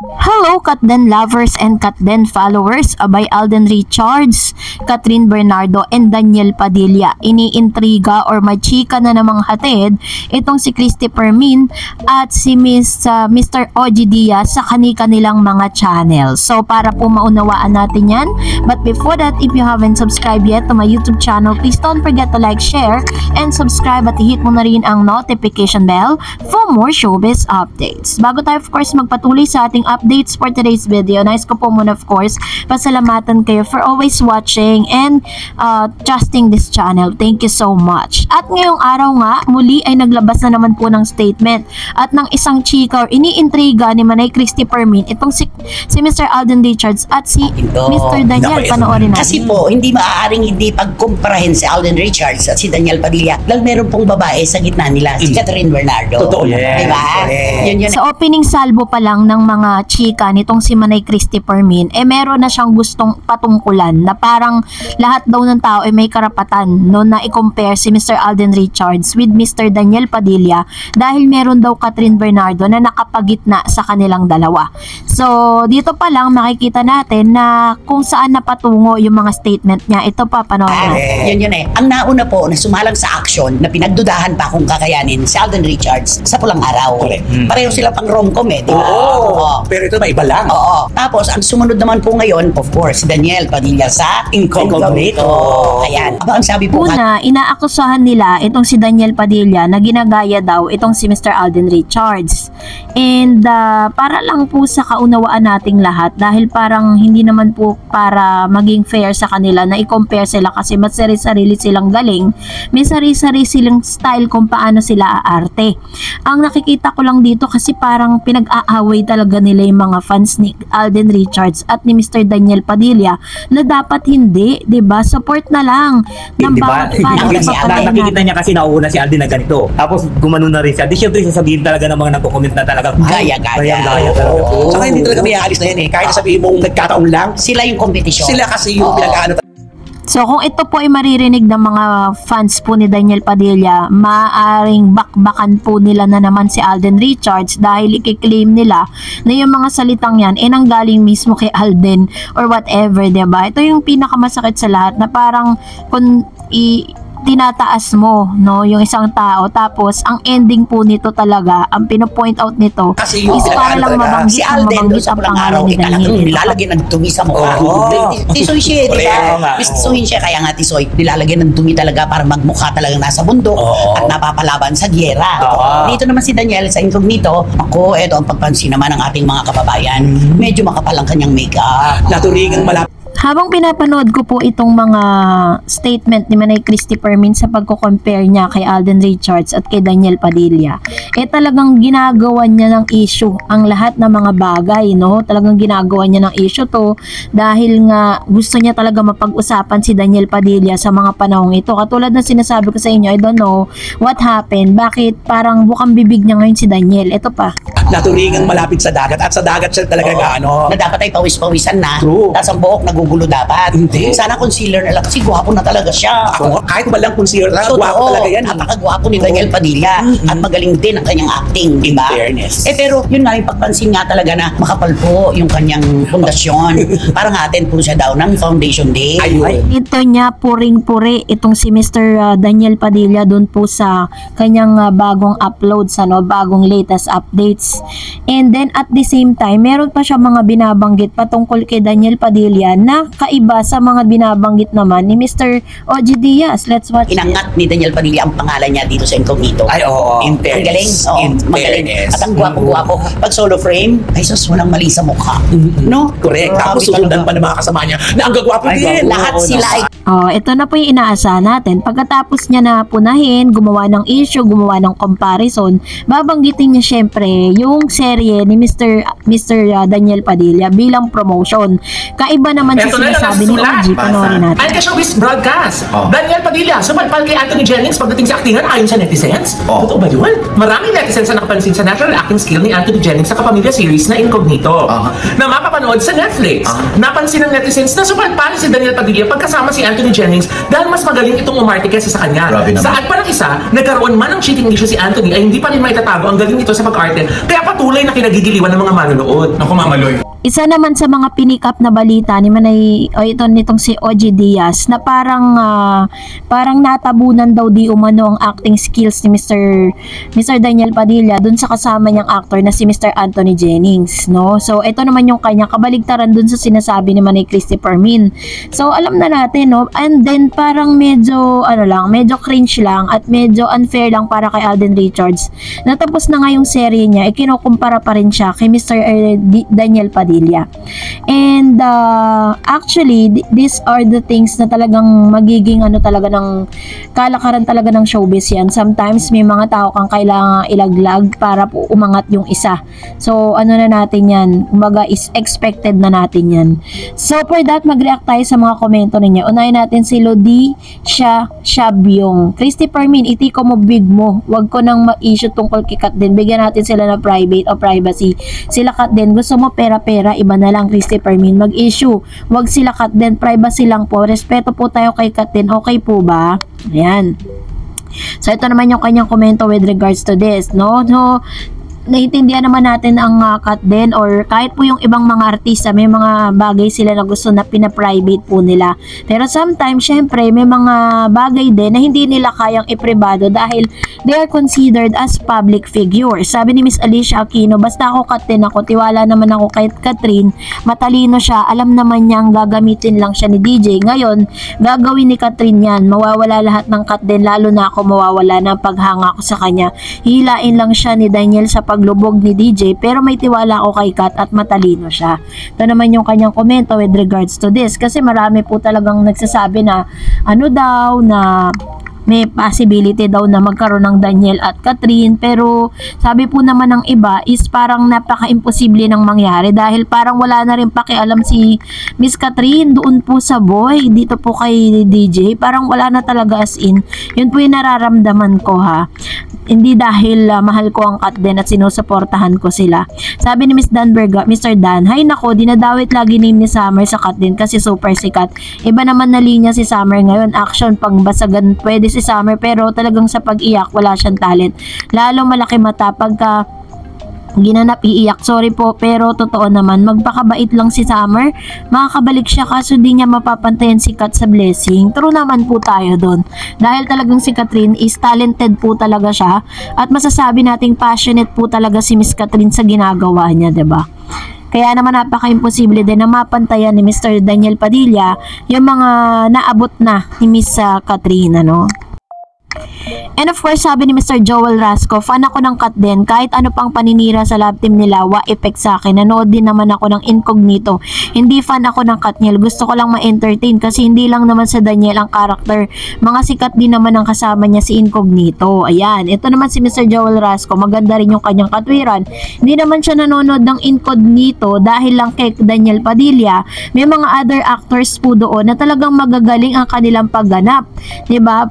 Hello, Katden lovers and Katden followers. Abay Alden Richards, Catherine Bernardo, and Daniel Padilla. Iniintriga or machika na namang hatid itong si Christopher Min at si Mr. OG Diaz sa kanilang mga channel. So para po maunawaan natin yan. But before that, if you haven't subscribed yet to my YouTube channel, please don't forget to like, share, and subscribe at hit mo na rin ang notification bell for more showbiz updates. Bago tayo of course magpatuloy sa ating updates for today's video, nais ko po muna of course pasalamatan kayo for always watching and trusting this channel. Thank you so much. At ngayong araw nga, muli ay naglabas na naman po ng statement at ng isang chika or iniintriga ni Manay Christopher Min itong si Mr. Alden Richards at si Mr. Daniel. Panoorin natin. Kasi po, hindi maaaring hindi pagkumparahin si Alden Richards at si Daniel Padilla dahil meron pong babae sa gitna nila, si Catherine Bernardo. Totoo yan. Diba? Yun. Sa opening salvo pa lang ng mga chika nitong si Manay Christopher Min, meron na siyang gustong patungkulan na parang lahat daw ng tao may karapatan no, na i-compare si Mr. Alden Richards with Mr. Daniel Padilla dahil meron daw Catherine Bernardo na nakapagitna sa kanilang dalawa. So, dito pa lang makikita natin na kung saan napatungo yung mga statement niya. Ito pa, panoorin. Yun. Ang nauna po na sumalang sa action na pinagdudahan pa kung kakayanin si Alden Richards sa Pulang Araw. Pareho sila pang rom-com di ba? Oo. Pero ito may iba lang. Oo. Tapos, ang sumunod naman po ngayon, of course, si Daniel Padilla sa Incognito. Ayan. Ang sabi po una, inaakusahan nila itong si Daniel Padilla na ginagaya daw itong si Mr. Alden Richards. And para lang po sa kaunawaan nating lahat, dahil parang hindi naman po para maging fair sa kanila na i-compare sila kasi mas sarili silang galing, may sarili silang style kung paano sila aarte. Ang nakikita ko lang dito kasi parang pinag-aaway talaga nila yung mga fans ni Alden Richards at ni Mr. Daniel Padilla na dapat hindi, 'di ba? Support na lang ng bawat fan. Nakikita niya kasi nauuna si Alden na ganito. Tapos gumano na rin siya. Di syempre sasabihin talaga ng mga nagko-comment na talaga gaya talaga. Saka hindi talaga may aalis na yan Kahit sabihin mong nagkataon lang, sila yung kompetisyon. Sila kasi yung pinag-aano. So kung ito po ay maririnig ng mga fans po ni Daniel Padilla, maaaring bakbakan po nila na naman si Alden Richards dahil ikiklaim nila na yung mga salitang yan nanggaling mismo kay Alden or whatever, diba? Ito yung pinakamasakit sa lahat na parang kung tinataas mo no yung isang tao tapos ang ending po nito talaga ang pino-point out nito kasi is para lang mabanggit si Alden sa Pulang Araw nilalagyan ng dumi sa mukha. Tisoy siya, di ba? Tisuhin siya, kaya nga tisoy nilalagyan ng dumi talaga para magmukha talagang nasa bundok at napapalaban sa gyera. Dito naman si Daniel sa Incognito, ako, eto ang pagpansin naman ng ating mga kababayan, medyo makapal ang kanyang makeup. Naturingang malapit. Habang pinapanood ko po itong mga statement ni Manay Christopher Min sa pagko-compare niya kay Alden Richards at kay Daniel Padilla, talagang ginagawa niya ng issue ang lahat ng mga bagay, no? Talagang ginagawa niya ng issue to dahil nga gusto niya talaga mapag-usapan si Daniel Padilla sa mga panahong ito. Katulad na sinasabi ko sa inyo, I don't know what happened, bakit parang bukang bibig niya ngayon si Daniel. Ito pa. Naturingang malapit sa dagat at sa dagat siya talaga na dapat ay pawis-pawisan na. True. Tapos ang buhok nagugulo dapat. Hindi. Sana concealer na lang kasi gwapo na talaga siya. Kahit walang concealer na, gwapo talaga yan. Napakagwapo ni Daniel Padilla at magaling din ang kanyang acting, di ba? Fairness. Pero yun nga yung pagpansin nga talaga na makapal po yung kanyang pundasyon. Parang atin po siya daw ng Foundation Day. Ito niya puring-puri itong si Mr. Daniel Padilla doon po sa kanyang bagong uploads, bagong latest updates. And then at the same time, meron pa siya mga binabanggit patungkol kay Daniel Padilla na kaiba sa mga binabanggit naman ni Mr. OG Diaz. Let's watch. Inangat ni Daniel Padilla ang pangalan niya dito sa Incognito. Ay, oo. Ang galing. Magaling. At ang gwapo-gwapo. Pag solo frame, ay sus, walang mali sa mukha. No? Correct. Tapos susundan pa ng mga kasama niya na ang gagwapo din. Lahat sila ay ito na po yung inaasahan natin. Pagkatapos niya na punahin, gumawa ng issue, gumawa ng comparison, babanggitin niya syempre yung serye ni Mr. Daniel Padilla bilang promotion. Kaiba naman sa sinasabi ni OG, panoorin natin. Ay, showbiz broadcast. Daniel Padilla, sumalpal kay Anthony Jennings pagdating sa actingan ayon sa netizens. Totoo ba yun? Maraming netizens na nakapansin sa natural acting skill ni Anthony Jennings sa Kapamilya series na Incognito na mapapanood sa Netflix. Napansin ng netizens na sumalpal si Daniel Padilla pagkasama si Anthony Anthony Jennings dahil mas magaling itong umarte kaysa sa kanya. Grabe naman. Saad pa ng isa, nagkaroon man ng cheating issue si Anthony ay hindi pa rin maitatago ang galing nito sa pag-arte kaya patuloy na kinagigiliwan ng mga manonood. Naku, Mamaloy. Isa naman sa mga pinik up na balita ni Manay o ito nitong si OG Diaz na parang natabunan daw di umano ang acting skills ni Mr. Daniel Padilla dun sa kasama niyang actor na si Mr. Anthony Jennings, no? So ito naman yung kanyang kabaligtaran dun sa sinasabi ni Manay Christopher Min. So alam na natin, no? And then parang medyo medyo cringe lang at medyo unfair lang para kay Alden Richards. Natapos na nga yung serye niya, kinukumpara pa rin siya kay Mr. Daniel Padilla. And actually, these are the things na talagang magiging talaga ng kalakaran talaga ng showbiz yan. Sometimes may mga tao kang kailangan ilaglag para po umangat yung isa. So na natin yan, kumbaga is expected na natin yan. So for that, mag-react tayo sa mga komento ninyo. Unahin natin si Lodi Shabyong. Christopher Min, itiko mo big mo. Wag ko nang ma-issue tungkol kay Kat din. Bigyan natin sila ng private o privacy. Sila Kat din, gusto mo pera-pera, iba na lang Christopher Min mag-issue. Wag sila Kat din, privacy lang po. Respeto po tayo kay Kat din. Okay po ba? Ayan. So ito naman yung kanyang komento with regards to this, no? So naiintindihan naman natin ang Kat din or kahit po yung ibang mga artista, may mga bagay sila na gusto na pina-private po nila. Pero sometimes, syempre, may mga bagay din na hindi nila kayang ipribado dahil they are considered as public figures. Sabi ni Miss Alicia Aquino, basta ako Kat din ako, tiwala naman ako kay Catherine, matalino siya, alam naman niyang gagamitin lang siya ni DJ. Ngayon, gagawin ni Catherine yan, mawawala lahat ng Kat din, lalo na ako mawawala ng paghanga ko sa kanya. Hilain lang siya ni Daniel sa paglubog ni DJ, pero may tiwala ako kay Kat at matalino siya. Ito naman yung kanyang komento with regards to this, kasi marami po talagang nagsasabi na na may possibility daw na magkaroon ng Daniel at Catherine, pero sabi po naman ng iba is parang napaka-imposible nang mangyari dahil parang wala na rin pakialam si Miss Catherine doon po sa boy, dito po kay DJ, parang wala na talaga as in. Yun po yung nararamdaman ko ha. Hindi dahil mahal ko ang Kat din at sinusuportahan ko sila. Sabi ni Miss Danberga, Mr. Dan, hay nako, dinadawit lagi ni Summer sa Kat din kasi super sikat. Iba naman na linya si Summer ngayon, action pang basagan pwede si Summer, pero talagang sa pag-iyak wala siyang talent. Lalo malaki mata pagka ginanap iiyak, sorry po, pero totoo naman, magpakabait lang si Summer, makakabalik siya kaso di niya mapapantayan si Kat sa blessing. True naman po tayo doon dahil talagang si Catherine is talented po talaga siya at masasabi nating passionate po talaga si Miss Catherine sa ginagawa niya, diba? Kaya naman napaka-imposible din na mapantayan ni Mr. Daniel Padilla yung mga naabot na ni Miss Catherine, no? And of course, sabi ni Mr. Joel Rasco, fan ako ng Kat din, kahit ano pang paninira sa love team nila, wa-effect sa akin. Nanood din naman ako ng Incognito. Hindi fan ako ng Katniel, gusto ko lang ma-entertain kasi hindi lang naman sa Daniel ang karakter. Mga sikat din naman ang kasama niya si Incognito. Ayan, ito naman si Mr. Joel Rasco, maganda rin yung kanyang katwiran. Hindi naman siya nanonood ng Incognito dahil lang kay Daniel Padilla. May mga other actors po doon na talagang magagaling ang kanilang pagganap. Diba?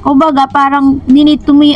Kumbaga, parang need to me,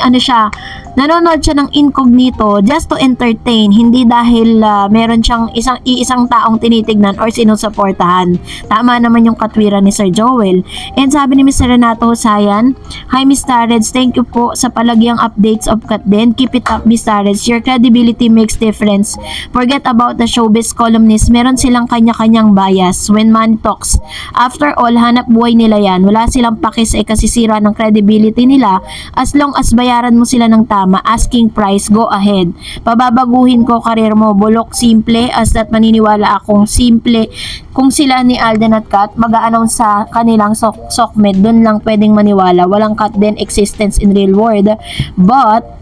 nanonood siya ng Incognito just to entertain, hindi dahil meron siyang isang taong tinitignan or sinusuportahan. Tama naman yung katwiran ni Sir Joel. And sabi ni Mr. Renato Husayan, hi Miss Tareds, thank you po sa palagyang updates of Kat din. Keep it up Miss Tareds, your credibility makes difference. Forget about the showbiz columnists, meron silang kanya-kanyang bias when money talks. After all, hanap buhay nila yan. Wala silang pakis ay kasisira ng credibility nila. As long as bayaran mo sila ng tama, asking price, go ahead. Pababaguhin ko karir mo, bulok, simple, as that maniniwala akong simple. Kung sila ni Alden at Kat mag-a-announce sa kanilang sokmed, dun lang pwedeng maniwala. Walang Kat din existence in real world. But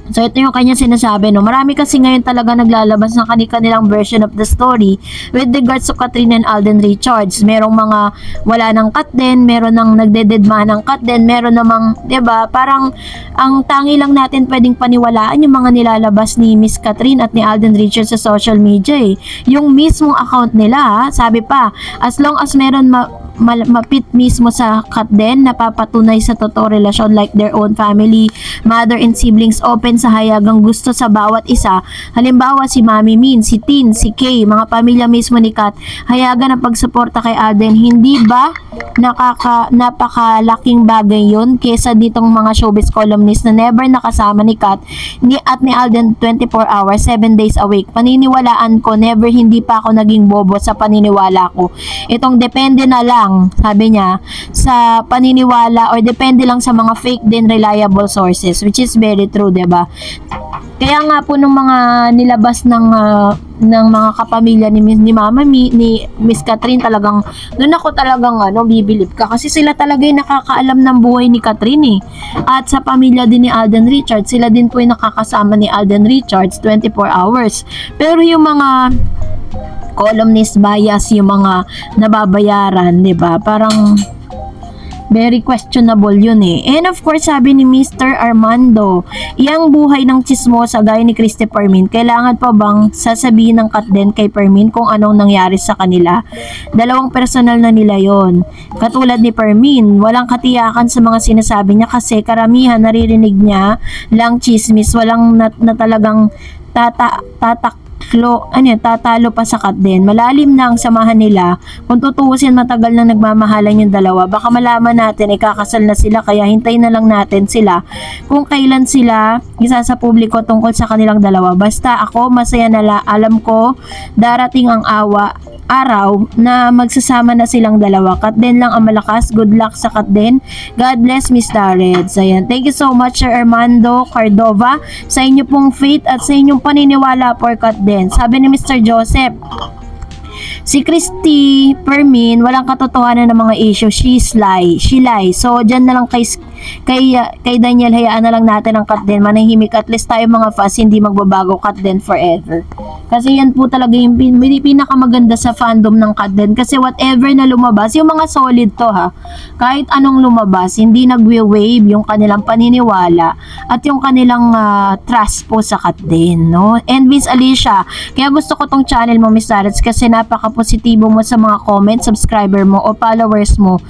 so ito yung kanya sinasabi, no? Marami kasi ngayon talaga naglalabas ng kanilang version of the story with regards to Catherine and Alden Richards. Merong mga wala ng Kat din, meron ng nagdededma ng Kat din, meron namang, 'di ba? Parang ang tangi lang natin pwedeng paniwalaan yung mga nilalabas ni Miss Catherine at ni Alden Richards sa social media, eh. Yung mismong account nila, sabi pa, as long as meron mapit mismo sa Kat din, napapatunay sa totoo relasyon like their own family, mother and siblings, open sa hayagang gusto sa bawat isa. Halimbawa si Mami Min, si Tin, si Kay, mga pamilya mismo ni Kat, hayagan ang pagsuporta kay Alden. Hindi ba napakalaking bagay yun kesa ditong mga showbiz columnist na never nakasama ni Kat at ni Alden 24 hours, 7 days a week. Paniniwalaan ko, never, hindi pa ako naging bobo sa paniniwala ko. Itong depende na lang, sabi niya, sa paniniwala or depende lang sa mga fake din reliable sources, which is very true, diba? Kaya nga po nung mga nilabas ng mga kapamilya ni Mama ni Miss Catherine, talagang doon ako talagang bibilib ka kasi sila talaga yung nakakaalam ng buhay ni Catherine At sa pamilya din ni Alden Richards, sila din po yung nakakasama ni Alden Richards 24 hours. Pero yung mga columnist bias, yung mga nababayaran, 'di ba? Parang very questionable yun And of course, sabi ni Mr. Armando, iyang buhay ng chismosa gaya ni Christy Permin, kailangan pa bang sasabihin ng Kat din kay Permin kung anong nangyari sa kanila? Dalawang personal na nila yon. Katulad ni Permin, walang katiyakan sa mga sinasabi niya kasi karamihan naririnig niya lang chismis, walang na talagang tatalo pa sa Kat din. Malalim na ang samahan nila. Kung tutuusin, matagal na nagmamahalan yung dalawa. Baka malaman natin, ikakasal na sila, kaya hintayin na lang natin sila kung kailan sila isa sa publiko tungkol sa kanilang dalawa. Basta ako, masaya na alam ko, darating ang araw na magsasama na silang dalawa. Kat din lang ang malakas. Good luck sa Kat din. God bless Miss Darreds. Ayan. Thank you so much, Sir Armando Cardova, sa inyo pong faith at sa inyong paniniwala for Kat din. Sabi ni Mr. Joseph, si Christy Permin, walang katotohanan ng mga issue. She lie. So, dyan na lang kay Daniel, hayaan na lang natin ang Kat din. Manahimik, at least tayo mga fans, hindi magbabago Kat din forever. Kasi yan po talaga yung pinakamaganda sa fandom ng Kat din. Kasi whatever na lumabas, yung mga solid to kahit anong lumabas, hindi nagwe-wave yung kanilang paniniwala at yung kanilang trust po sa Kat din, no? And Miss Alicia, kaya gusto ko tong channel mo, Miss Darreds, kasi napaka-positibo mo sa mga comments, subscriber mo o followers mo,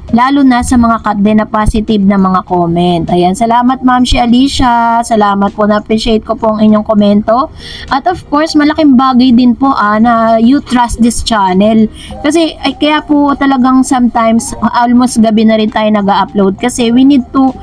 lalo na sa mga Kat din na positive na mga comment. Ayan, salamat Ma'am si Alicia, salamat po, na-appreciate ko po ang inyong komento. At of course, malaking bagay din po na you trust this channel. Kasi kaya po talagang sometimes almost gabi na rin tayo nag-upload kasi we need to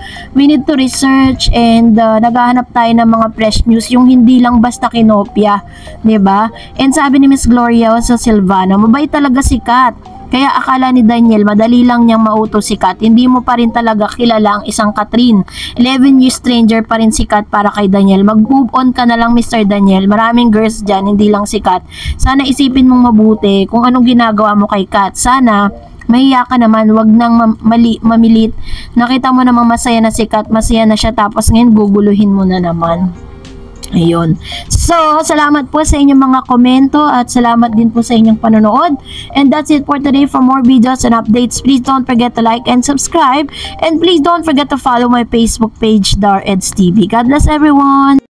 research and naghahanap tayo ng mga fresh news, yung hindi lang basta kinopya, 'di ba? And sabi ni Miss Gloria sa Silvano, mabait talaga si Kat. Kaya akala ni Daniel, madali lang niyang mauto si Kat. Hindi mo pa rin talaga kilala ang isang Catherine. 11 years stranger pa rin si Kat para kay Daniel. Mag-move on ka na lang, Mr. Daniel. Maraming girls dyan, hindi lang si Kat. Sana isipin mong mabuti kung anong ginagawa mo kay Kat. Sana mahiya ka naman, wag nang mamilit. Nakita mo namang masaya na si Kat, masaya na siya, tapos ngayon guguluhin mo na naman. Ayun. So, salamat po sa inyong mga komento at salamat din po sa inyong panonood. And that's it for today. For more videos and updates, please don't forget to like and subscribe. And please don't forget to follow my Facebook page, Darreds TV. God bless everyone!